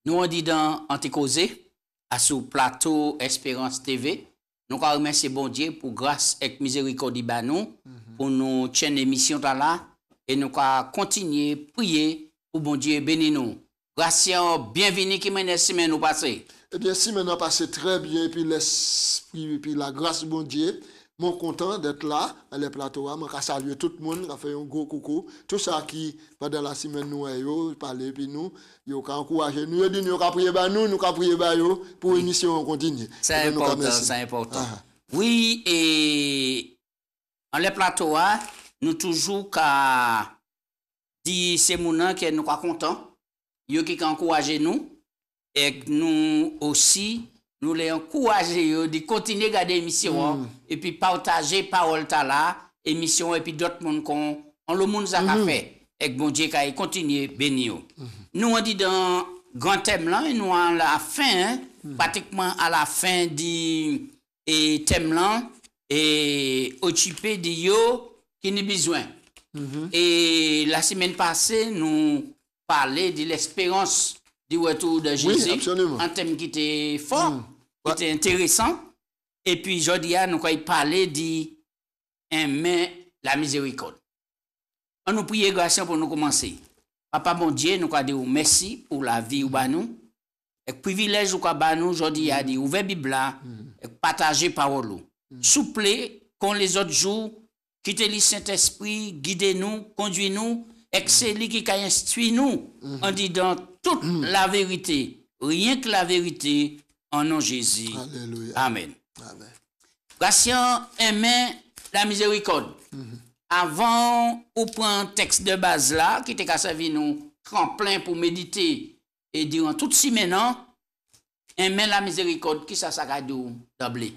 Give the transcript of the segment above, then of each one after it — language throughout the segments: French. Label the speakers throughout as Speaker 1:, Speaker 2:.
Speaker 1: Nous on dit dans Anticausé, à ce plateau Espérance TV, nous remercions bon Dieu pour grâce et miséricorde nous pour nous chaîne émission là et nous continuer prier pour bon Dieu bénir nous. Grâce bienvenue qui mène semaine nous passer.
Speaker 2: Eh bien, si maintenant passé très bien, et puis l'esprit, et puis la grâce de bon Dieu, mon content d'être là, à les plateaux, je salue tout le monde, je fais un gros coucou. Tout ça qui, pendant la semaine, nous parlé, puis nous, nous encouragé, nous avons dit, nous avons prié, nous avons prié pour une mission continue.
Speaker 1: C'est important, c'est important. Oui, et en les plateaux, nous toujours qu'à dire ces gens qui nous sommes contents, qui encouragé nous, et nous aussi, nous les encourageons de continuer à regarder l'émission et puis partager parole là, émission et puis d'autres monde qu'on le monde ça fait et bon Dieu qui continue bénir. Nous on dit dans grand thème là et nous à la fin pratiquement à la fin du thème là et occupé de yo qui n'a besoin. Et la semaine passée nous parlait de l'espérance du retour de Jésus, un thème qui était fort, qui était intéressant. Et puis, aujourd'hui, nous allons parler d'aimer la miséricorde. On nous prie grâce pour nous commencer. Papa, mon Dieu, nous allons dire merci pour la vie ou nous. Et privilège ou nous aujourd'hui à dire ouvrir la Bible et partager parole. Souple, qu'on les autres jours, quittez le Saint-Esprit, guidez-nous, conduisez-nous, et c'est lui qui instruit nous en disant toute la vérité, rien que la vérité, en nom de Jésus.
Speaker 2: Alléluia.
Speaker 1: Amen.
Speaker 2: Amen.
Speaker 1: Patient aimer la miséricorde. Avant, on prend un texte de base là, qui était servi nous tremplin pour méditer et durant toute semaine, aimer la miséricorde, qui ça a d'emblée?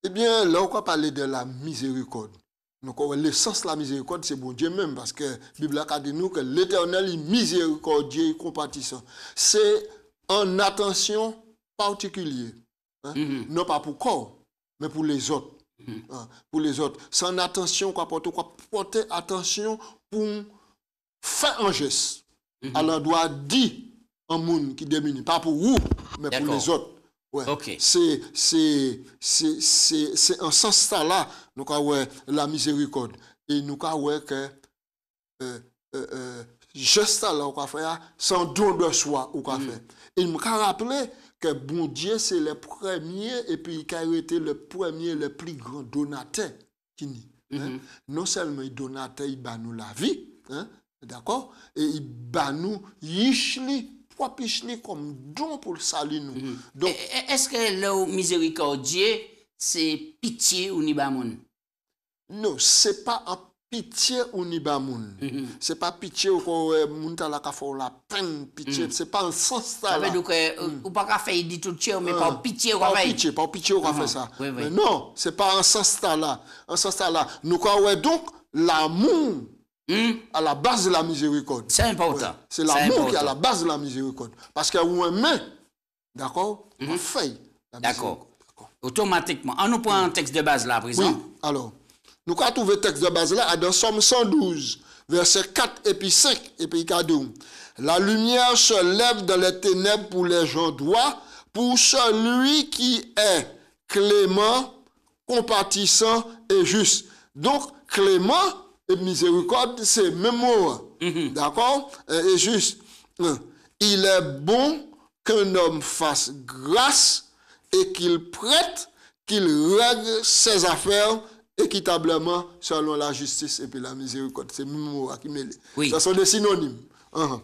Speaker 2: Eh bien, là, on va parler de la miséricorde. Donc, l'essence de la miséricorde, c'est bon Dieu même, parce que la Bible a dit nous que l'Éternel est miséricordieux et compatissant. C'est en attention particulière, non pas pour corps, mais pour les autres. Pour les autres. C'est en attention qu'on porter attention pour faire un geste. Alors, doit dire un monde qui domine, pas pour vous, mais pour les autres. Ouais. Okay. C'est en ce sens-là, nous avons la miséricorde. Et nous avons que geste là, on va faire sans don de soi, on va faire. Et nous avons rappelé que bon Dieu, c'est le premier, et puis il a été le premier, le plus grand donateur qui hein? Non seulement il donateur, il bat nous la vie, hein? D'accord? Et il bat nous richement comme don pour le salut nous. Donc,
Speaker 1: est-ce que le miséricordieux, c'est pitié ou nibamoun?
Speaker 2: Non, c'est pas un pitié ou nibamoun. C'est pas pitié ou moun ta la ka fò la peine pitié. C'est pas un sens ça.
Speaker 1: Ça veut dire que ou pas qu'à faire dit tout tchè, mais pas pitié ou
Speaker 2: pas pitié ou fait ça. Mais non, c'est pas un sens ça là. Un sens ça là. Nous quoi donc l'amour à la base de la miséricorde.
Speaker 1: C'est important. Ouais.
Speaker 2: C'est l'amour qui est à la base de la miséricorde. Parce que vous aimez, d'accord, on fait la
Speaker 1: miséricorde. D'accord. Automatiquement. On nous prend un texte de base là, à présent.
Speaker 2: Oui, alors, nous avons trouvé le texte de base là dans Somme 112, versets 4 et puis 5, et puis 4. La lumière se lève dans les ténèbres pour les gens droits, pour celui qui est clément, compatissant et juste. Donc, clément et miséricorde, c'est même mot. D'accord? Et juste, il est bon qu'un homme fasse grâce et qu'il prête, qu'il règle ses affaires équitablement selon la justice et puis la miséricorde. C'est même mot qui mêle. Oui. Ce sont des synonymes.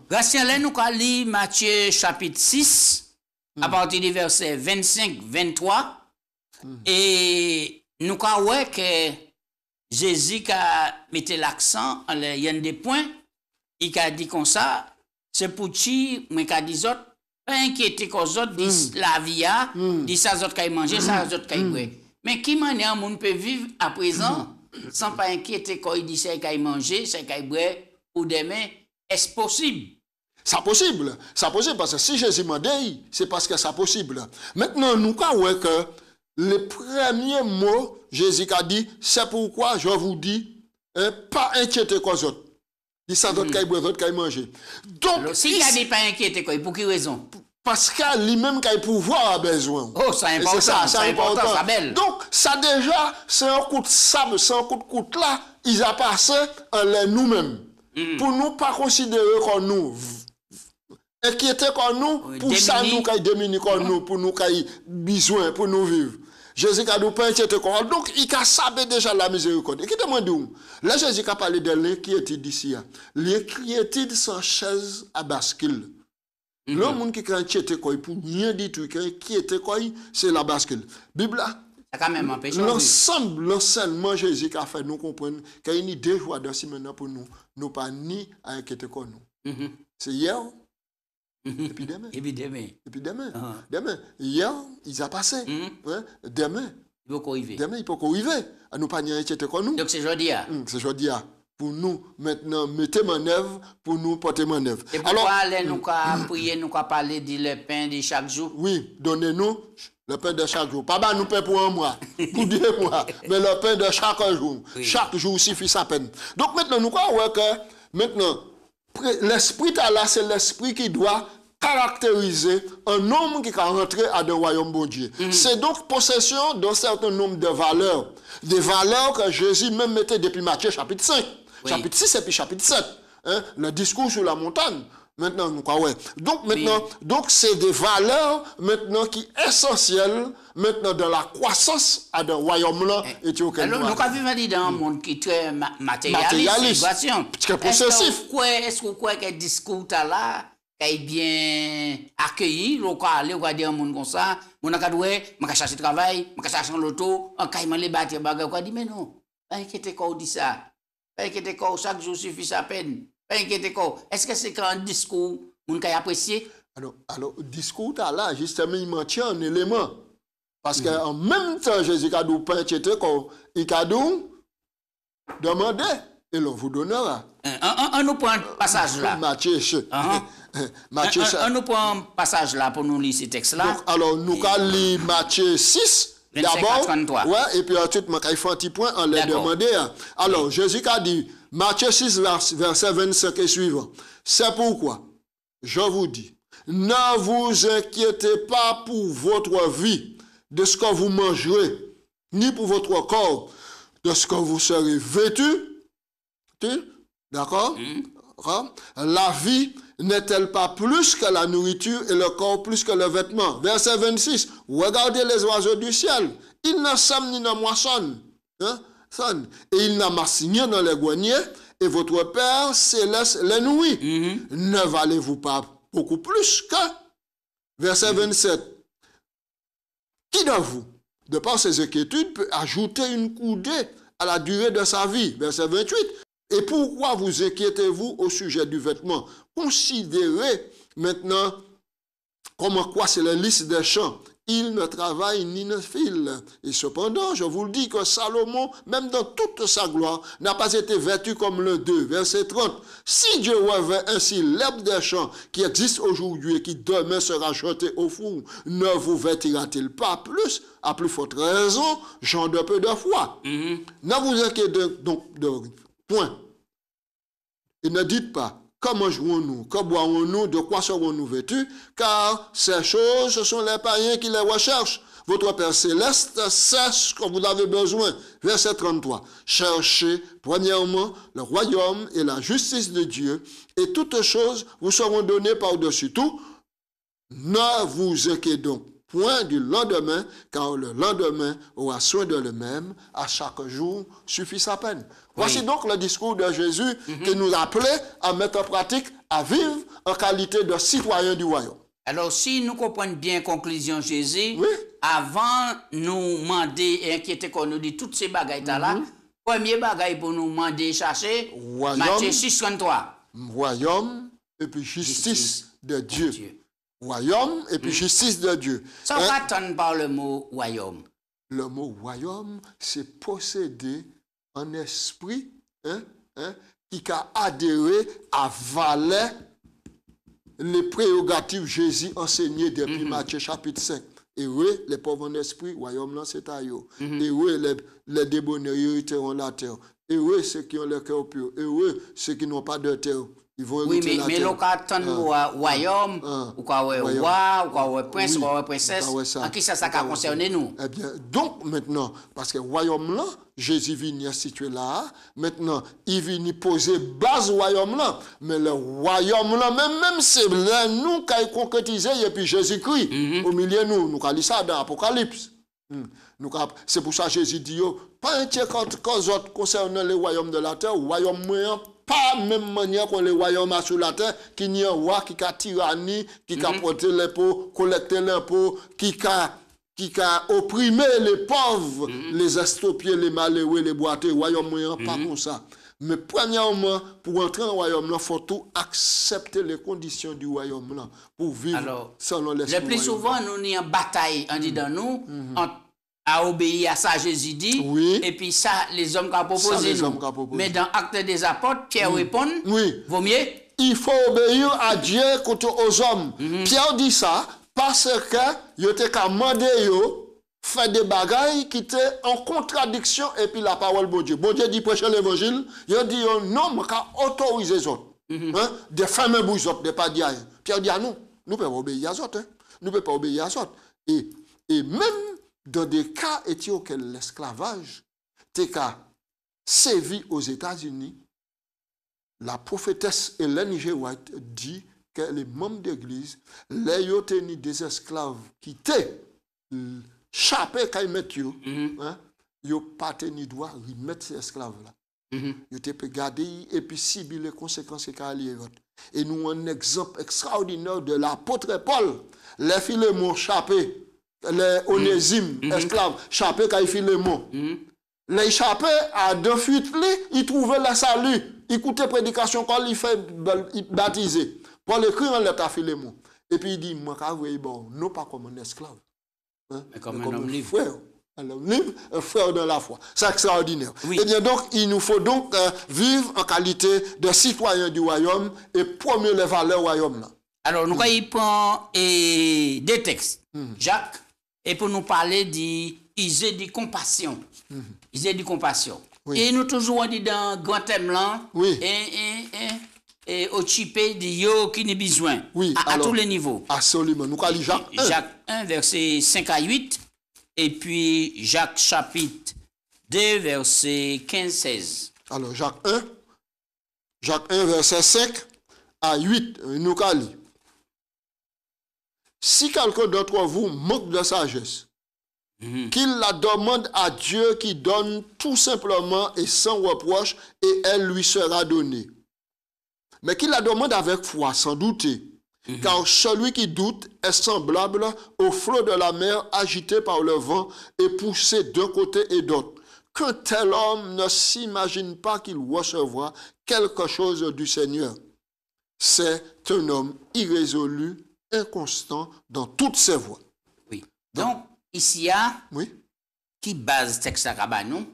Speaker 1: Grâce nous allons lire Matthieu chapitre 6, à partir du verset 25-23. Et nous allons voir que Jésus a mis l'accent, il y a des points, il a dit comme ça, c'est pour qui, mais il dit autres, pas inquiéter qu'aux autres, dit la vie, dit ça, autres qui manger, ça, autres qui boire. Mais qui manière on peut vivre à présent sans pas inquiéter quand il dit ça, qu'il manger, ça, qu'il boire, ou demain, est-ce possible?
Speaker 2: C'est possible. C'est possible parce que si Jésus m'a dit, c'est parce que c'est possible. Maintenant, nous avons que le premier mot, Jésus a dit, c'est pourquoi je vous dis, pas inquiéter qu'aux autres. Il s'en d'autres qui boire, d'autres qui manger. Donc,
Speaker 1: alors, si il n'est pas inquiété, pour quelle raison?
Speaker 2: Parce que lui-même qui a pouvoir a besoin.
Speaker 1: Oh, c'est important, c'est important, ça belle.
Speaker 2: Donc, ça déjà, c'est un coup de sable, c'est un coup de coude là, ils ont passé en nous-mêmes. Pour nous pas considérer comme nous, inquiéter comme nous, pour ça nous qui démunis comme nous, pour nous qui besoin, pour nous vivre. Jésus a nous pas inquiéter comme nous. Donc, il a savé déjà la miséricorde. Écoutez-moi d'où. Là, Jésus a parlé de l'inquiétude d'ici. L'inquiétude sans chaise à bascule. Le monde qui a inquiété quoi pour rien du tout, qui a inquiété quoi, c'est la bascule. Bible là.
Speaker 1: Ça quand même empêche.
Speaker 2: L'enseignement Jésus a fait nous comprendre qu'il y a une idée joie dans ce maintenant pour nous. Nous pas ni à inquiéter quoi nous. C'est hier. Et puis demain.
Speaker 1: Et puis demain.
Speaker 2: Et puis demain. Demain. Hier, ils ont passé. Demain.
Speaker 1: Il peut arriver.
Speaker 2: Demain, il peut arriver. À nous pas ni à inquiéter quoi nous.
Speaker 1: Donc c'est jeudi.
Speaker 2: C'est jeudi. Pour nous, maintenant, mettez en œuvre, pour nous porter en œuvre.
Speaker 1: Et pourquoi nous prier, nous parler du le pain de chaque jour?
Speaker 2: Oui, donnez-nous le pain de chaque jour. Pas bah nous pain pour un mois, pour 2 mois, mais le pain de chaque jour. Oui. Chaque jour suffit sa peine. Donc maintenant, nous croyons que maintenant, l'esprit là, c'est l'esprit qui doit caractériser un homme qui va rentrer à le royaume bon Dieu. C'est donc possession d'un certain nombre de valeurs. Des valeurs que Jésus même mettait depuis Matthieu chapitre 5. Oui. Chapitre 6 et puis chapitre 7. Le discours sur la montagne. Maintenant, nous croyons. Donc, maintenant, donc c'est des valeurs maintenant qui sont essentielles maintenant dans la croissance à le royaume-là.
Speaker 1: Alors, nous avons vu dans un monde qui est très matérialiste. Est-ce que vous croyez que le discours là est bien accueilli? On va dire un monde comme ça. On a dit, chercher travail, on chercher l'auto, on va les bâtir, on dit, mais non, pas inquiétez quoi, on dit ça. Pas inquiétez quoi, chaque jour suffit sa peine. Pas inquiétez quoi. Est-ce que c'est qu'un discours, on peut apprécier?
Speaker 2: Alors, le discours là, justement, il maintient un élément. Parce qu'en même temps, Jésus a dit, pas inquiéter quoi, il a dit, demandez, et l'on vous donnera.
Speaker 1: On nous prend un passage là.
Speaker 2: Matthieu.
Speaker 1: On nous prend un passage là pour nous lire ce texte là.
Speaker 2: Donc, alors, nous allons lire Matthieu 6. D'abord, ouais, et puis ensuite, je vais faire un petit point en les demander. Alors, Jésus a dit, Matthieu 6, verset 25 et suivant. C'est pourquoi, je vous dis, ne vous inquiétez pas pour votre vie, de ce que vous mangerez, ni pour votre corps, de ce que vous serez vêtu. D'accord? La vie n'est-elle pas plus que la nourriture et le corps plus que le vêtement? Verset 26. Regardez les oiseaux du ciel. Ils ne sèment ni ne moissonnent. Et ils n'amassent rien dans les greniers. Et votre Père céleste les nourrit. Ne valez-vous pas beaucoup plus que? Verset 27. Qui d'entre vous, de par ses inquiétudes, peut ajouter une coudée à la durée de sa vie? Verset 28. Et pourquoi vous inquiétez-vous au sujet du vêtement? Considérez maintenant comment quoi c'est la liste des champs. Il ne travaille ni ne file. Et cependant, je vous le dis que Salomon, même dans toute sa gloire, n'a pas été vêtu comme l'un d'eux. Verset 30. Si Dieu revêt ainsi l'herbe des champs qui existe aujourd'hui et qui demain sera jetée au four, ne vous vêtira-t-il pas plus? À plus forte raison, gens de peu de foi. Ne vous inquiétez donc de point. Et ne dites pas, comment jouons-nous, que boirons-nous, de quoi serons-nous vêtus, car ces choses, ce sont les païens qui les recherchent. Votre Père Céleste sait ce que vous avez besoin. Verset 33. Cherchez premièrement le royaume et la justice de Dieu, et toutes choses vous seront données par-dessus tout. Ne vous inquiétez donc point du lendemain, car le lendemain aura soin de lui-même, à chaque jour suffit sa peine. Voici donc le discours de Jésus qui nous appelait à mettre en pratique, à vivre en qualité de citoyen du royaume.
Speaker 1: Alors, si nous comprenons bien la conclusion de Jésus, avant nous demander et inquiéter qu'on nous dit toutes ces bagailles-là, premier bagaille pour nous demander chercher, Matthieu 6, 33.
Speaker 2: Royaume et puis justice de Dieu. Royaume et puis justice de Dieu.
Speaker 1: Ça va attendre par le mot royaume.
Speaker 2: Le mot royaume, c'est posséder un esprit qui a adhéré à valer les prérogatives Jésus enseignées depuis Matthieu chapitre 5. Et oui, les pauvres en esprit, royaume là c'est à eux. Et oui, les débonnaires hériteront la terre. Heureux ceux qui ont le cœur pur. Heureux ceux qui n'ont pas de terre. Ils vont
Speaker 1: oui,
Speaker 2: hériter la
Speaker 1: mais
Speaker 2: terre.
Speaker 1: l'on attend royaume, ou quoi roi, ou quoi prince, ou quoi princesse. En qui ça concerne nous?
Speaker 2: Eh bien, donc maintenant, parce que royaume là, Jésus vient situé là, maintenant, il vient poser base royaume là, mais le royaume là, même c'est là nous qui avons concrétisé, et puis Jésus-Christ, au milieu de nous, nous avons ça dans l'Apocalypse. C'est pour ça que Jésus dit, pas un tiers quand autres concernant les royaumes de la terre, royaume moyen, pas même manière qu'on les royaumes sur la terre, qui n'y a un roi qui a tyrannie, qui a porté l'impôt, collecté l'impôt, qui a opprimé les pauvres, les estropiés, les malheureux, les boiteux, royaume moyen, pas comme ça. Mais premièrement, pour entrer dans le royaume, il faut tout accepter les conditions du royaume là, pour vivre selon l'esprit.
Speaker 1: Le plus souvent, nous avons une bataille en disant nous, à obéir à ça, Jésus dit, et puis ça, les hommes qui ont proposé nous. Mais dans Actes des Apôtres, Pierre répond, vaut mieux.
Speaker 2: Il faut obéir à Dieu contre aux hommes. Pierre dit ça parce que il était qu'à demander faire des bagailles qui étaient en contradiction et puis la parole de Dieu. Bon Dieu dit prêcher l'évangile, il dit non, mais qu'à autoriser les autres. Des femmes bouges autres, des pas dire. Pierre dit à nous, nous ne pouvons pas obéir à autres. Nous ne pouvons pas obéir à autres. Et même dans des cas que l'esclavage était sévi aux États-Unis, la prophétesse Ellen G. White dit que les membres d'église, les ont tenu des esclaves qui étaient chapés quand ils mettent ils n'ont pas tenu droit de remettre ces esclaves-là. Ils ont pu garder et puis subir les conséquences qu'il y a. Et nous avons un exemple extraordinaire de l'apôtre Paul, les Philémon chapés. Les Onésime, esclaves, chapés quand ils filent les mots. Les chapés, à deux fuites, ils trouvaient le salut. Ils écoutaient prédication quand ils fait baptiser. Pour l'écrire en lettre à Philémon. Et puis il dit, moi, bon, non pas comme un esclave.
Speaker 1: Mais comme un homme libre.
Speaker 2: Frère. Un homme libre, un frère dans la foi. C'est extraordinaire. Et bien donc, il nous faut donc vivre en qualité de citoyens du royaume et promouvoir les valeurs du royaume. Là.
Speaker 1: Alors, nous, il prend des textes. Jacques. Et pour nous parler de compassion. Ils ont dit compassion. Et nous toujours dit dans grand thème là, et au chipé de yo qui n'a besoin. À tous les niveaux.
Speaker 2: Absolument. Nous allons Jacques 1.
Speaker 1: Jacques 1, verset 5 à 8. Et puis Jacques chapitre 2, verset 15-16.
Speaker 2: Alors Jacques 1, verset 5 à 8. Nous allons. Si quelqu'un d'entre vous manque de sagesse, qu'il la demande à Dieu qui donne tout simplement et sans reproche, et elle lui sera donnée. Mais qu'il la demande avec foi, sans douter, car celui qui doute est semblable au flot de la mer agité par le vent et poussé d'un côté et d'autre. Qu'un tel homme ne s'imagine pas qu'il recevra quelque chose du Seigneur. C'est un homme irrésolu, inconstant dans toutes ses voies.
Speaker 1: Oui. Donc, ici, il y a qui base texte à Cabanon.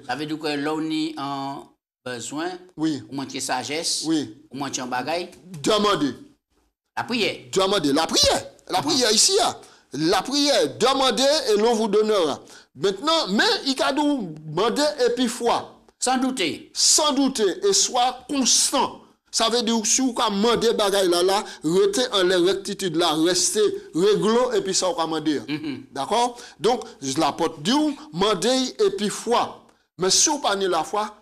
Speaker 1: Ça veut dire que l'on est en besoin, ou manquer sagesse, ou manquer en bagaille.
Speaker 2: Demander.
Speaker 1: La prière.
Speaker 2: Demander. La prière. La prière ici. La prière. Demandez et l'on vous donnera. Maintenant, mais il a demander et puis foi.
Speaker 1: Sans douter.
Speaker 2: Sans douter et soit constant. Ça veut dire que si vous avez demandé bagaille là, restez en la rectitude là, restez réglo et puis ça vous demander. D'accord? Donc, l'apôtre dit, demandez et puis foi. Mais si vous n'avez pas la foi,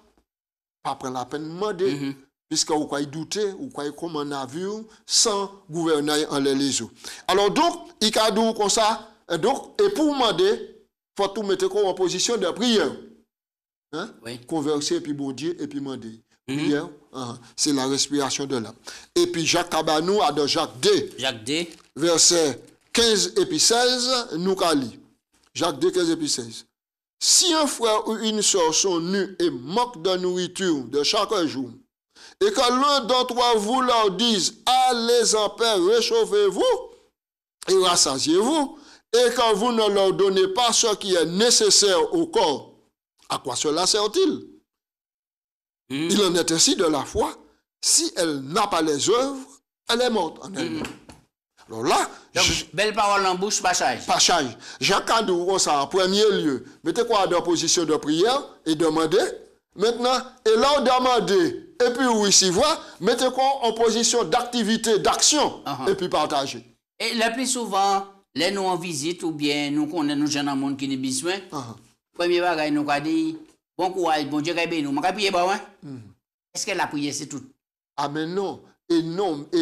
Speaker 2: pas prendre la peine de demander. Puisque vous pouvez douter, vous pouvez comme un navire sans gouvernail en les eaux. Alors donc, il y a dit comme ça, et pour demander, il faut tout mettre en position de prière. Converser, et puis bon Dieu, et puis demander. Prière, c'est la respiration de l'âme. Et puis Jacques Cabanou a dans Jacques 2.
Speaker 1: Jacques 2.
Speaker 2: Verset 15 et puis 16, nous allons. Jacques 2, 15 et puis 16. Si un frère ou une soeur sont nus et manquent de nourriture de chaque jour, et que l'un d'entre vous leur dise, allez en paix, réchauffez-vous et rassasiez-vous, et que vous ne leur donnez pas ce qui est nécessaire au corps, à quoi cela sert-il? Il en est ainsi de la foi. Si elle n'a pas les œuvres, elle est morte en elle-même. Alors là,
Speaker 1: belle parole en bouche, passage.
Speaker 2: Passage. Jacques Adou, ça en premier lieu, mettez quoi dans position de prière et demandez. Maintenant, et là, on demande, et puis oui, si voit, mettez quoi en position d'activité, d'action, et puis partagez.
Speaker 1: Et le plus souvent, les nous en visite ou bien nous connaissons nos jeunes monde qui nous besoin. Premier bagage, nous avons dit, bon courage, bon Dieu, nous avons prié, est-ce que la prière, c'est tout?
Speaker 2: Ah, mais non. Et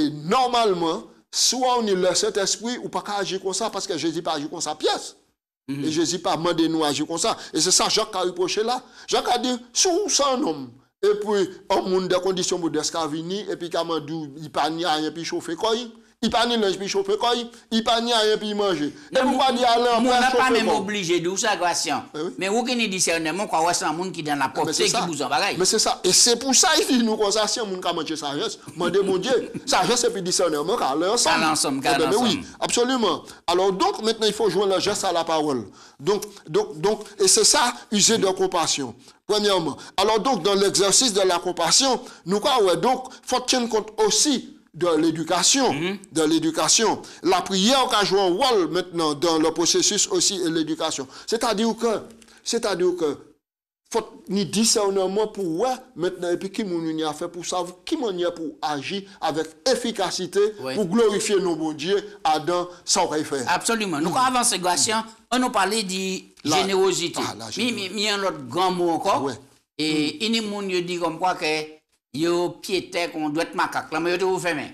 Speaker 2: normalement, soit on est le Saint-Esprit ou pas qu'à agir comme ça, parce que Jésus pas agir comme ça, pièce. Et Jésus pas demandé nous agir comme ça. Et c'est ça Jacques a reproché là. Jacques a dit, sous un homme, et puis, un monde de conditions modestes qui venu, et puis, comment dit, il pas ni rien, puis chauffer quoi. Il pas ni linge, puis chauffer quoi. Il pas ni rien, puis manger. Et pourquoi dire aller en
Speaker 1: place? On n'a pas même obligé de ça, Gratian. Mais où qu'il y a discernement, quoi, ouais, c'est un monde qui dans la portée, qui vous en bagaille.
Speaker 2: Mais c'est ça. Et c'est pour ça, il dit nous, comme ça, si un monde qui a mangé sagesse, demandez mon Dieu, sagesse et puis discernement, car l'ensemble.
Speaker 1: Ensemble,
Speaker 2: mais oui, absolument. Alors, donc, maintenant, il faut jouer le geste à la parole. Donc, et c'est ça, user de compassion. Premièrement. Alors, donc, dans l'exercice de la compassion, nous, quoi, ouais, donc, faut tenir compte aussi de l'éducation, La prière qui a joué un rôle maintenant dans le processus aussi de l'éducation. C'est-à-dire que faut ni discernement pour ouais maintenant et puis qui m'on y a fait pour savoir qui m'on y a pour agir avec efficacité pour glorifier nos bon Dieu à dans ça aurait fait.
Speaker 1: Absolument. Nous quand avancer Gratian, on nous parlait de générosité. Mais un autre grand mot encore. Et il y a des gens dit comme quoi que yo piété qu'on doit être macaque là mais yo vous fermer.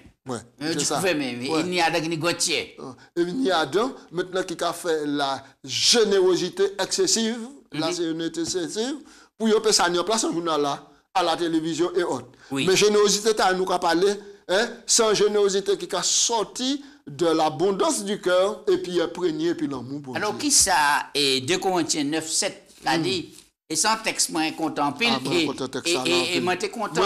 Speaker 1: C'est ça. Il n'y a pas de gotier.
Speaker 2: Il n'y a pas maintenant qui a fait la générosité excessive, la générosité excessive pour yo ça en place un journal là à la télévision et autres. Mais générosité t'as nous qu'a parlé sans générosité qui a sorti de l'abondance du cœur et puis imprégné et puis l'amour pour
Speaker 1: alors qui ça et 2 Corinthiens 9:7 a dit et sans texte moi contemple et moi t'es content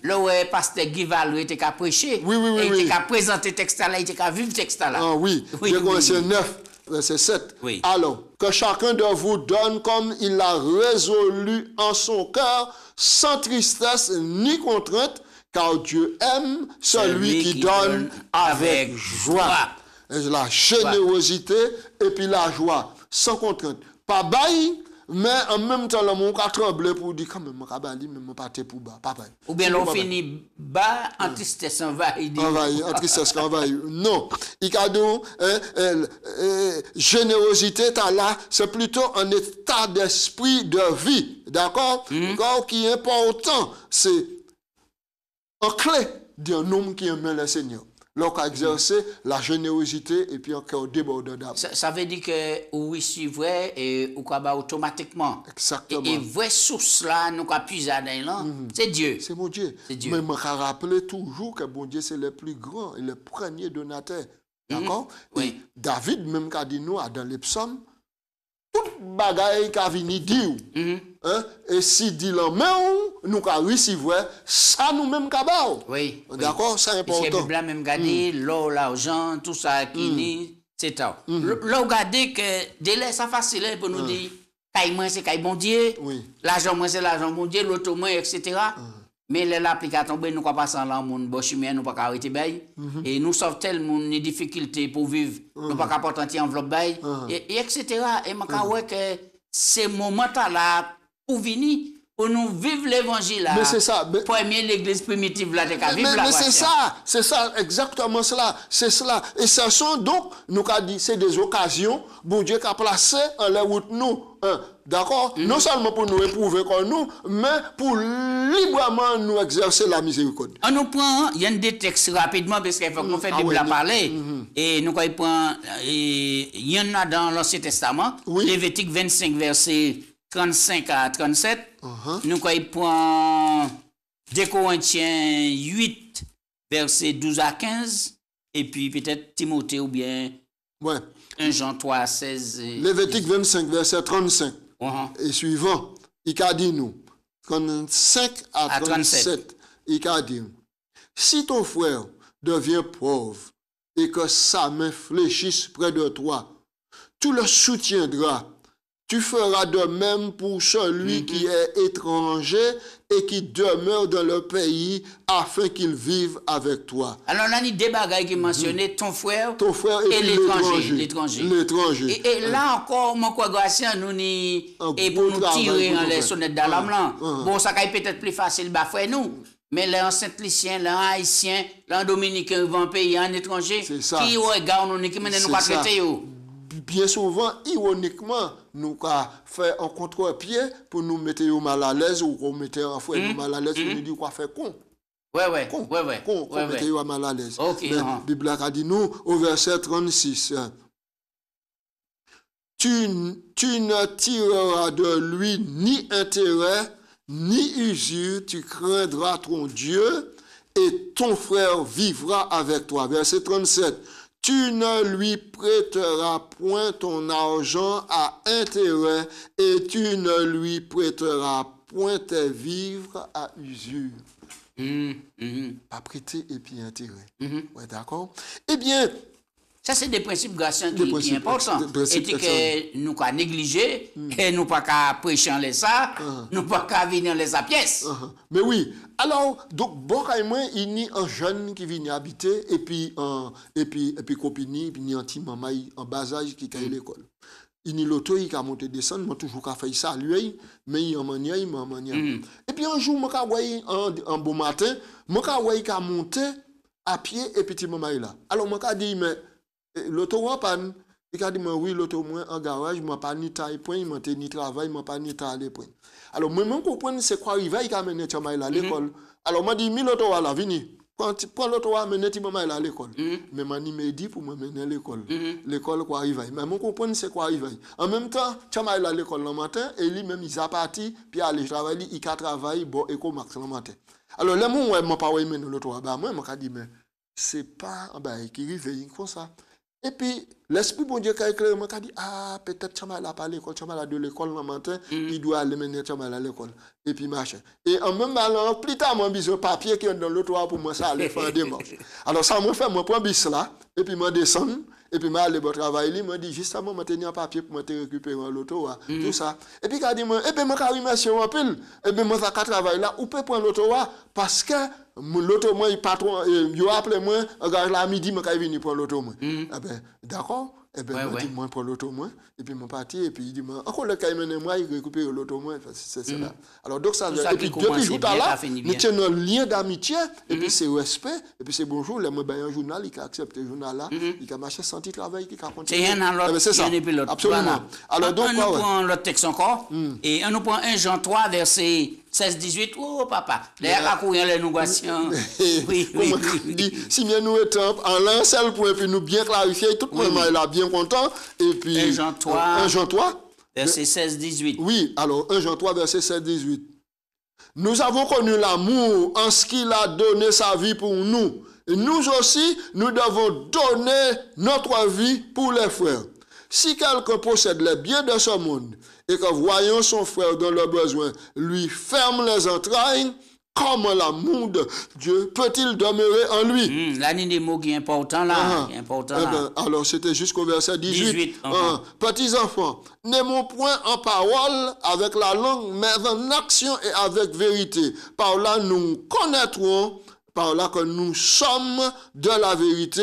Speaker 1: là ouais pasteur Guy Valou était qu'à prêcher et était qu'à présenter texte là il était qu'à vivre texte là.
Speaker 2: Ah oui, 2 Corinthiens 9 verset 7. Alors que chacun de vous donne comme il l'a résolu en son cœur sans tristesse ni contrainte car Dieu aime celui qui donne avec joie. La générosité et puis la joie sans contrainte. Pas bail mais en même temps, le monde a tremblé pour dire quand même, je ne pas pour bas.
Speaker 1: Ou bien l'on finit bas, en tristesse envahie.
Speaker 2: En tristesse envahie. Non. Il a dit, générosité, là, c'est plutôt un état d'esprit de vie. D'accord? Qui est important. C'est une clé d'un homme qui aime le Seigneur. L'on a exercé la générosité et puis encore débordant d'âme.
Speaker 1: Ça veut dire que oui, c'est vrai et ou quoi automatiquement.
Speaker 2: Exactement.
Speaker 1: Et vraie source là, nous qu'a puisé là, c'est Dieu.
Speaker 2: C'est mon Dieu. Mais je me rappelle toujours que bon Dieu c'est le plus grand et le premier donateur. D'accord? Oui. David même qu'a dit nous dans les psaumes tout bagaille qu'a venu dire. Et si dit la main nous qu'a recevoir ça nous même qu'a ba.
Speaker 1: Oui.
Speaker 2: D'accord, c'est important.
Speaker 1: Parce que Bible même qu'a dit l'eau, l'argent, tout ça qui ni c'est ça. Là regardez que délai ça facile pour nous dire caille moi c'est caille bon Dieu. L'argent moi c'est l'argent bon Dieu, l'auto moi etc. Mais l'application nous pas passer dans le monde bon chemin nous pas arrêter bail et nous sauve tellement de difficultés pour vivre nous pas porter entier enveloppe bail et etc. et moi ouais que ces moments là pour venir pour nous vivre l'évangile là.
Speaker 2: Mais c'est ça.
Speaker 1: Premier l'église primitive là t'es qu'à vivre là.
Speaker 2: Mais c'est ça exactement cela, c'est cela et ce sont donc nous qu'a dit c'est des occasions bon Dieu qu'a placé en la route nous. D'accord? Non seulement pour nous éprouver comme nous, mais pour librement nous exercer la miséricorde.
Speaker 1: On nous prend, il y a des textes rapidement parce qu'il faut qu'on fasse des blagues parler. Et nous prend, il y en a dans l'Ancien Testament, Lévitique 25, verset 35 à 37. Nous prend 2 Corinthiens 8, verset 12 à 15. Et puis peut-être Timothée ou bien 1 Jean 3, 16.
Speaker 2: Lévitique 25, verset 35. Et suivant, il a dit nous, 35 à 37, il a dit, si ton frère devient pauvre et que sa main fléchisse près de toi, tu le soutiendras tu feras de même pour celui qui est étranger et qui demeure dans le pays afin qu'il vive avec toi.
Speaker 1: Alors, là, il y a des bagages qui mentionnent ton frère
Speaker 2: et l'étranger.
Speaker 1: Et là encore, mon quoi, grâce à nous, et pour nous tirer en les sonnettes d'alarme, là. Bon, ça va peut-être plus facile, bah, frère, nous. Mais les Saint-Licien, les Haïtiens, les Dominicains, ils vont payer en étranger. Qui regarde nous, qui mène nous pas traiter.
Speaker 2: Bien souvent, ironiquement, nous avons fait un contre-pied pour nous mettre mal à l'aise ou qu'on mette un frère mal à l'aise pour nous dire qu'on fait con.
Speaker 1: Ouais.
Speaker 2: Qu'on mette mal à l'aise.
Speaker 1: Okay,
Speaker 2: la Bible a dit nous, au verset 36, tu ne tireras de lui ni intérêt, ni usure, tu craindras ton Dieu et ton frère vivra avec toi. Verset 37. Tu ne lui prêteras point ton argent à intérêt et tu ne lui prêteras point tes vivres à usure. Pas prêter et puis intérêt. Ouais, d'accord? Eh bien,
Speaker 1: ça, c'est des principes gracieux qui sont importants. Et que nous pas négliger, et nous pas qu'à prêcher en ça, nous pas qu'à venir en les pièces.
Speaker 2: Mais oui. Alors, donc, bon, il y a un jeune qui vient habiter, et puis copine, puis un petit maman en bas âge qui est à l'école. Il y a l'auto, il a monté descendre, moi toujours qu'à faire ça, lui, mais il m'a manière. Et puis un jour, moi, un beau matin, moi, il a monté à pied, et puis maman est là. Alors, moi, il dit, mais l'auto en panne. Il a dit, oui, l'auto moins en garage, je pas ni taille point, il m'a ni travail, je pas ni taille point. Alors, moi, je comprends, c'est quoi, il va amener Tchamaï à l'école. Alors, moi, je dis, l'auto à la vini. Quand tu prends l'auto à amener Tchamaï à l'école. Mais je me dit pour me mener à l'école. L'école, quoi, il va. Mais je comprends, c'est quoi, il va. En même temps, Tchamaï à l'école le matin, et lui, même, il a parti, puis aller travailler, il a travaillé, bon, éco-max le matin. Alors, là, moi, je ne pas mener l'auto à moi, je me dis, mais c'est pas, qui arrive, comme ça. Et puis, l'esprit bon Dieu qui a éclairé, m'a dit, peut-être Tchama n'a pas l'école, Tchama a de l'école le matin, il doit aller mener Tchama à l'école. Et puis, machin. Et en même temps, plus tard, moi, j'ai un papier qui est dans l'auto pour moi, ça aller faire des démarches. Alors, ça m'a fait, moi, prendre bis là, et puis, moi, descendre, et puis, moi, aller au travail, il m'a dit, justement, moi, tenir un papier pour me récupérer l'auto, tout ça. Et puis, il a dit, et puis, moi, je remercie un peu, et puis, moi, ça travaille là, ou peut prendre l'auto, parce que, l'auto, moi, il patron, il a appelé moi, regarde là, midi, je vais venir prendre l'auto, moi. Eh ben, d'accord? Eh bien, moi, je prends l'auto, moi, et puis, mon parti, et puis, il dit, encore le cas, moi, il récupère l'auto, moi, c'est cela. Alors, donc, ça, et puis, depuis ce jour-là, nous tenons un lien d'amitié, et puis, c'est respect, et puis, c'est bonjour, là, moi, un journal, il a accepté le journal là, il a marché sans travail, il a continué.
Speaker 1: C'est un autre,
Speaker 2: c'est ça, absolument. Alors, donc,
Speaker 1: on nous prend l'autre texte encore, et on nous prend 1 Jean 3, verset 16-18, oh papa, les accourir les nougations. Oui.
Speaker 2: Si bien nous étions en l'un seul point, puis nous bien clarifier, tout le monde est là bien content. Et puis
Speaker 1: 1 Jean 3, verset 16-18.
Speaker 2: Oui, alors 1 Jean 3, verset 16-18. Nous avons connu l'amour en ce qu'il a donné sa vie pour nous. Et nous aussi, nous devons donner notre vie pour les frères. Si quelqu'un possède les biens de ce monde et que voyant son frère dans le besoin lui ferme les entrailles, comment l'amour de Dieu peut-il demeurer en lui?
Speaker 1: Là, il y a des mots qui sont importants là.
Speaker 2: Alors, c'était jusqu'au verset 18. Petits enfants, n'aimons point en parole avec la langue, mais en action et avec vérité. Par là, nous connaîtrons, par là que nous sommes de la vérité,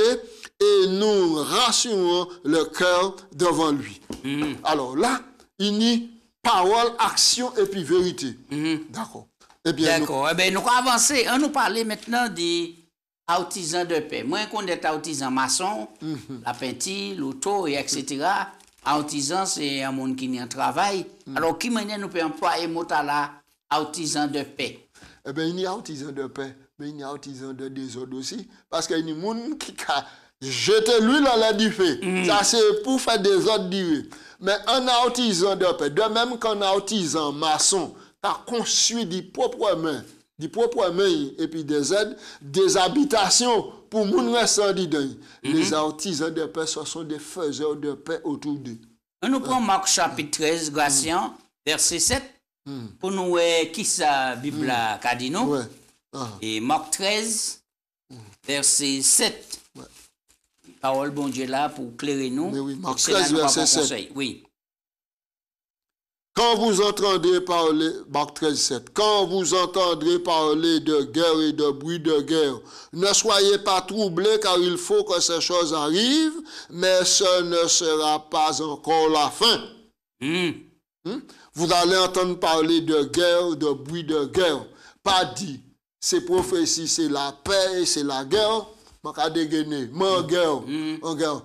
Speaker 2: et nous rassurons le cœur devant lui. Alors là, il y a parole, action et puis vérité. D'accord.
Speaker 1: D'accord. Eh bien, nous allons avancer. On nous parler maintenant des artisans de paix. Moi, je connais des artisans maçons, la peinture, l'auto, etc. Artisan, c'est un monde qui est en travail. Alors, qui manière nous peut employer le mot là, artisan de paix?
Speaker 2: Eh bien, il y a artisan de paix, mais il y a artisan de désordre aussi. Parce qu'il y a des gens qui jeter l'huile dans la du feu. Ça, c'est pour faire des ordres d'huile. Mais un artisan de paix, de même qu'un artisan maçon, a construit des propres mains, et puis des aides, des habitations pour moun restant dedans. Les artisans de paix, ce sont des faiseurs de paix autour d'eux.
Speaker 1: On nous prend Marc chapitre 13, Gratien, verset 7, pour nous qui ça Bible a dit nous. Et Marc 13, verset 7. Parole bon Dieu là pour clairer nous.
Speaker 2: Mais oui, Marc 13, verset 7.
Speaker 1: Oui.
Speaker 2: Quand vous entendrez parler, Marc 13, 7, quand vous entendrez parler de guerre et de bruit de guerre, ne soyez pas troublés car il faut que ces choses arrivent, mais ce ne sera pas encore la fin. Vous allez entendre parler de guerre, de bruit de guerre. Pas dit, c'est prophétie, c'est la paix et c'est la guerre. Je vais dégainer, en guerre,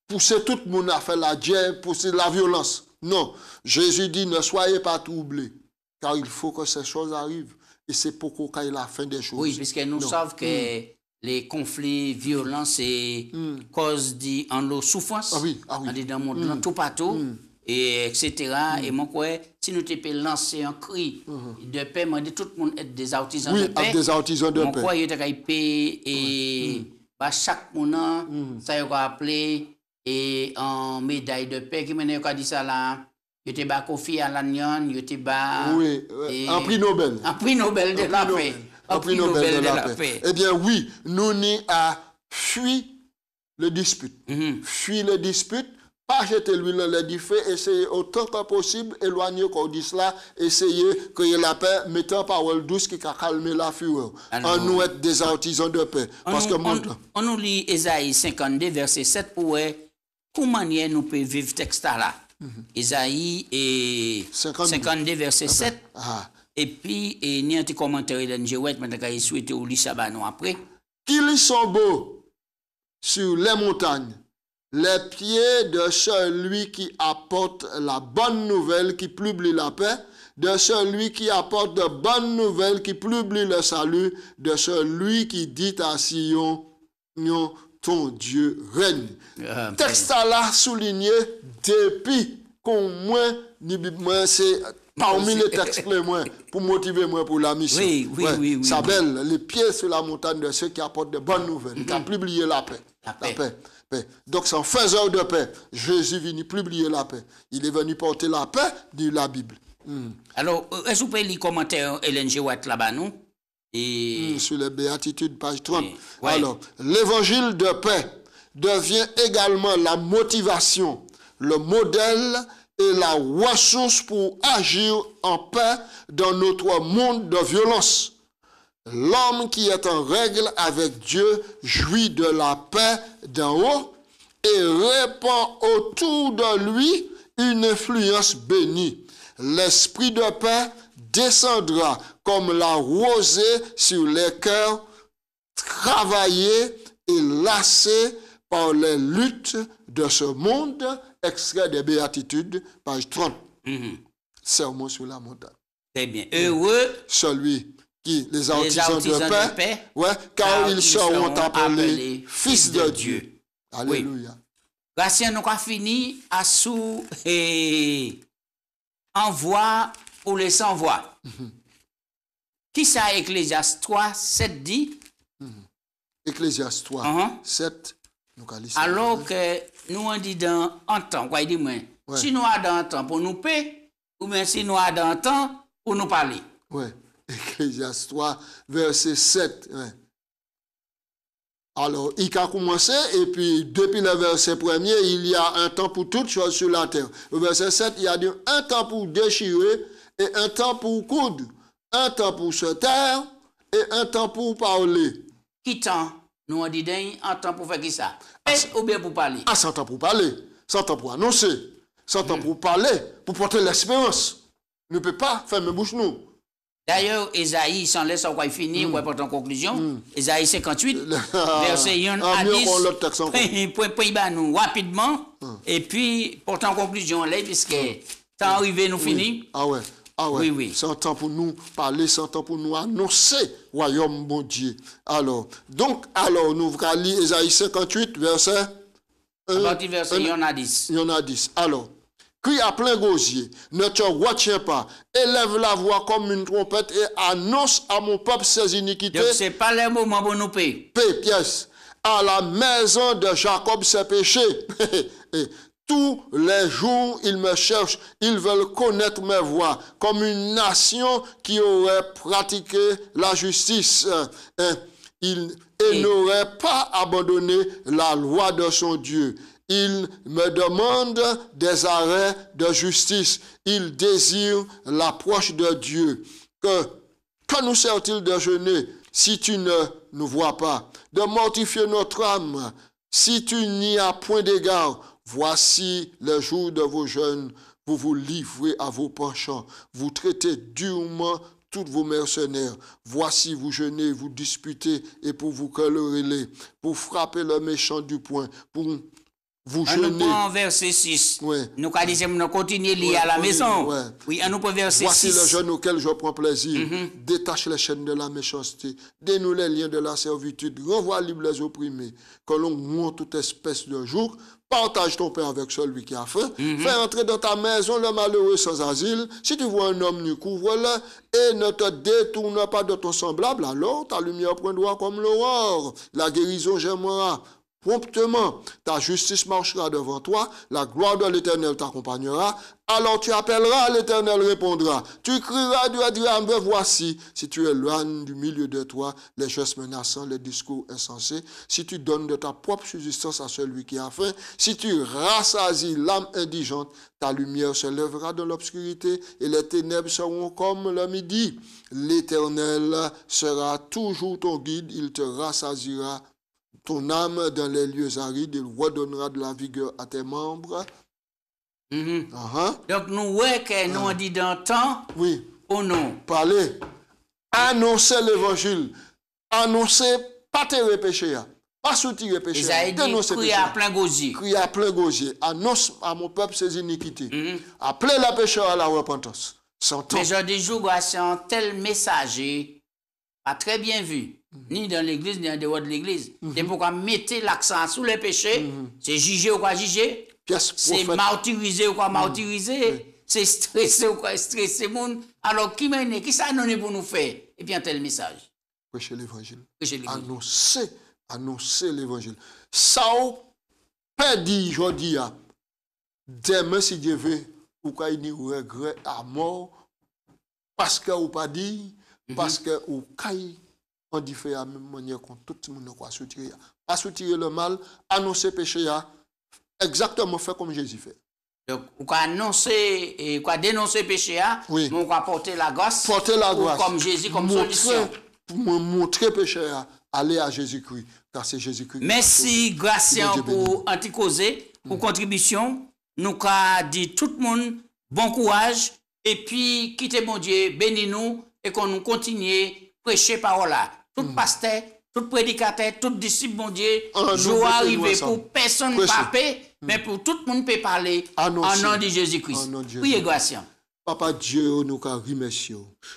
Speaker 2: pousser tout le monde à faire la guerre, pousser la violence. Non, Jésus dit, ne soyez pas troublés, car il faut que ces choses arrivent. Et c'est pourquoi il a la fin des choses.
Speaker 1: Oui, puisque nous savons que les conflits violents, c'est cause de souffrance. Dans le monde, tout partout, et etc. Et moi, si nous te lancer un cri de paix, moi, tout le monde est des artisans de paix.
Speaker 2: Des artisans de paix.
Speaker 1: Moi, il y a paix et chaque moment, ça va appeler et en médaille de paix qui m'a dit ça là. Il était bas Kofi Annan, il était bas.
Speaker 2: Oui, un prix Nobel.
Speaker 1: Un prix Nobel de la paix.
Speaker 2: Un prix Nobel de la paix. Eh bien, oui, nous n'y a fui le dispute. Fui le dispute, pas jeter l'huile dans le feu, essayer autant que possible, éloigner qu'on dit cela, essayer que la paix, mettant parole douce qui a calmé la fureur. En nous être des artisans de paix. Parce que
Speaker 1: on nous lit Ésaïe 52, verset 7 pour comment nous pouvons vivre ce texte-là. Isaïe 52 verset 7 et puis il y a un petit commentaire de Jéhuet maintenant qu'il souhaite ou lire ça après
Speaker 2: qu'ils sont beaux sur les montagnes les pieds de celui qui apporte la bonne nouvelle qui publie la paix de celui qui apporte de bonnes nouvelles qui publie le salut de celui qui dit à Sion ton Dieu règne. Texte là souligné depuis qu'on moins c'est parmi les textes pour motiver moi pour la mission.
Speaker 1: Oui.
Speaker 2: Ça belle les pieds sur la montagne de ceux qui apportent de bonnes nouvelles, qui a publié la paix. La paix. Donc c'est en faiseur de paix. Jésus venu publier la paix. Il est venu porter la paix de la Bible.
Speaker 1: Alors, est-ce que vous pouvez lire les commentaires Hélène Géouat là-bas, nous?
Speaker 2: Sur les béatitudes, page 30. Alors, l'évangile de paix devient également la motivation, le modèle et la ressource pour agir en paix dans notre monde de violence. L'homme qui est en règle avec Dieu jouit de la paix d'en haut et répand autour de lui une influence bénie. L'esprit de paix descendra comme la rosée sur les cœurs travaillés et lassés par les luttes de ce monde. Extrait des Béatitudes, page 30. Sermon sur la montagne.
Speaker 1: Très bien. Heureux
Speaker 2: celui qui, les artisans de paix, car ils seront appelés fils de Dieu. Alléluia.
Speaker 1: Grâce nous avons fini à sous envoi pour les sans-voix. Qui ça, Ecclésiaste 3, 7 dit?
Speaker 2: Ecclésiaste 3, 7.
Speaker 1: Alors que nous on dit dans un temps, quoi, il dit moi, si nous avons un temps pour nous payer, ou bien si nous avons un temps pour nous parler.
Speaker 2: Oui, Ecclésiaste 3, verset 7. Alors, il a commencé, et puis depuis le verset premier, il y a un temps pour toutes choses sur la terre. Au verset 7, il y a dit un temps pour déchirer et un temps pour coudre, un temps pour se taire et un temps pour parler.
Speaker 1: Qui temps? Nous on dit un temps pour faire qui ça? Ou bien pour parler?
Speaker 2: 100 temps pour parler, 100 temps pour annoncer, 100 temps pour parler, pour porter l'espérance. Ne peut pas fermer bouche nous.
Speaker 1: D'ailleurs, Esaïe, sans laisser quoi finir, ou pour en conclusion, Esaïe 58, verset 1 à 10, point nous rapidement, et puis pour en conclusion, là, puisque temps arrivé, nous finir.
Speaker 2: Oui. 100 temps pour nous parler, 100 temps pour nous annoncer royaume bon Dieu. Alors, nous allons lire Esaïe 58, verset
Speaker 1: 1. À partir verset 1 à 10.
Speaker 2: Il y en a 10. Alors, crie à plein gosier, ne te retiens pas, élève la voix comme une trompette et annonce à mon peuple ses iniquités.
Speaker 1: Donc, ce n'est pas le moment pour nous payer.
Speaker 2: Paix, pièce. À la maison de Jacob ses péchés. Tous les jours, ils me cherchent, ils veulent connaître mes voies, comme une nation qui aurait pratiqué la justice et n'aurait pas abandonné la loi de son Dieu. Ils me demandent des arrêts de justice. Ils désirent l'approche de Dieu. Que nous sert-il de jeûner si tu ne nous vois pas? De mortifier notre âme si tu n'y as point d'égard? Voici le jour de vos jeûnes. Vous vous livrez à vos penchants. Vous traitez durement tous vos mercenaires. Voici, vous jeûnez, vous disputez, et pour vous quereller, pour frapper le méchant du poing, pour vous jeûnez.
Speaker 1: Nous prenons verset 6.
Speaker 2: Ouais.
Speaker 1: Nous continuons lié à la maison.
Speaker 2: Ouais.
Speaker 1: Oui, nous prenons verset
Speaker 2: Voici
Speaker 1: 6.
Speaker 2: le jeûne auquel je prends plaisir. Détache les chaînes de la méchanceté. Dénoue les liens de la servitude. Renvoie libre les opprimés. Que l'on monte toute espèce de jour. Partage ton pain avec celui qui a faim. Fais entrer dans ta maison le malheureux sans asile. Si tu vois un homme nu, couvre-le et ne te détourne pas de ton semblable. Alors ta lumière poindra comme l'aurore. La guérison germera promptement. Ta justice marchera devant toi. La gloire de l'Éternel t'accompagnera. Alors tu appelleras, l'Éternel répondra. Tu crieras, tu diras, me voici. Si tu éloignes du milieu de toi les gestes menaçants, les discours insensés, si tu donnes de ta propre subsistance à celui qui a faim, si tu rassasies l'âme indigente, ta lumière se lèvera dans l'obscurité et les ténèbres seront comme le midi. L'Éternel sera toujours ton guide, il te rassasiera ton âme dans les lieux arides, il redonnera de la vigueur à tes membres.
Speaker 1: Donc nous voyons que nous on dit dans le temps,
Speaker 2: oui.
Speaker 1: Au nom.
Speaker 2: Parlez. Annoncez l'évangile. Annoncez pas tes péchés. Pas soutirer péché.
Speaker 1: Crier à plein gosier.
Speaker 2: Crier à plein gosier. Annonce à mon peuple ses iniquités. Appelez la pécheur à la repentance.
Speaker 1: Mais je dis, c'est un tel messager, pas très bien vu, ni dans l'église, ni en dehors de l'église. C'est pourquoi mettez l'accent sur les péchés, c'est juger ou quoi juger, c'est martyriser ou quoi martyriser, c'est stresser ou quoi stresser monde. Alors, qui ça nous pour nous faire? Et puis un tel message.
Speaker 2: Prêchez l'évangile. Annoncer l'évangile. Ça, peut dire aujourd'hui, demain, si Dieu veut, ou qu'il y ait regret à mort, parce que ou pas dit, parce que ou qu'il on dit fait à même manière qu'on tout le monde doit soutirer. Pas soutirer le mal, annoncer péché, exactement fait comme Jésus fait.
Speaker 1: Donc, on va annoncer et quoi dénoncer péché,
Speaker 2: oui.
Speaker 1: On va porter la grâce.
Speaker 2: Porter la grâce.
Speaker 1: Comme Jésus, comme solution.
Speaker 2: Pour montrer péché, aller à Jésus-Christ. Car c'est Jésus-Christ.
Speaker 1: Merci, Gratien, pour anti-causé, pour contribution. Nous avons dit tout le monde, bon courage. Et puis, quittez mon Dieu, bénis-nous et qu'on nous continue à prêcher parole là. Tout pasteur, tout prédicateur, tout disciple, mon Dieu, jour arrivé pour personne ne paper, mais pour tout le monde peut parler en nom de Jésus-Christ. Oui, Gratien.
Speaker 2: Papa Dieu, nous avons remercié,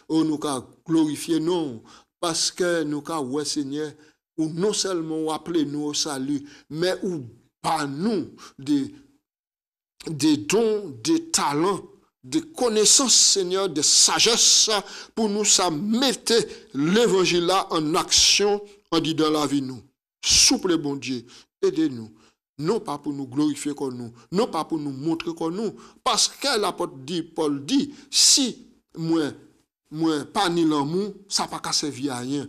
Speaker 2: nous avons glorifié, non, parce que nous avons, ouais, Seigneur, ou non seulement appelé nous au salut, mais ou pas nous des dons, des talents, des connaissances, Seigneur, de sagesse, pour nous ça mettre l'évangile là en action, en dit dans la vie nous. Souple, bon Dieu, aidez-nous. Non pas pour nous glorifier comme nous, non pas pour nous montrer comme nous, parce que l'apôtre dit, Paul dit, si moi pas ni l'amour, ça pas qu'à servir à rien.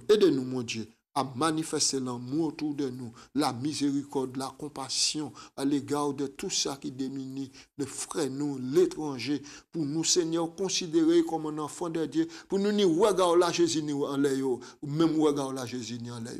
Speaker 2: Aidez-nous, mon Dieu, à manifester l'amour autour de nous, la miséricorde, la compassion à l'égard de tout ça qui démunit, le frère, nous, l'étranger, pour nous, Seigneur, considérer comme un enfant de Dieu, pour nous, ni regarder la Jésus ni en l'air, ou même regarder la Jésus ni en l'air.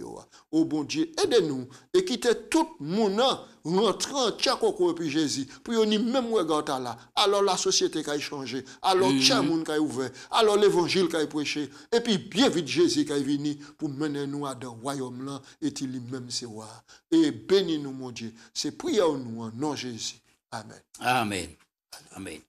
Speaker 2: Oh bon Dieu, aidez-nous et quittez tout le monde, rentrant, tiens, coco, puis Jésus, pour nous, même regarder là. Alors la société qui a changé, alors tiens, le monde qui a ouvert, alors l'évangile qui a prêché, et puis bien vite Jésus qui est venu pour mener nous à dans le royaume là, et il lui-même c'est roi. Et bénis-nous, mon Dieu. C'est prière nous en nom de Jésus. Amen.
Speaker 1: Amen. Amen.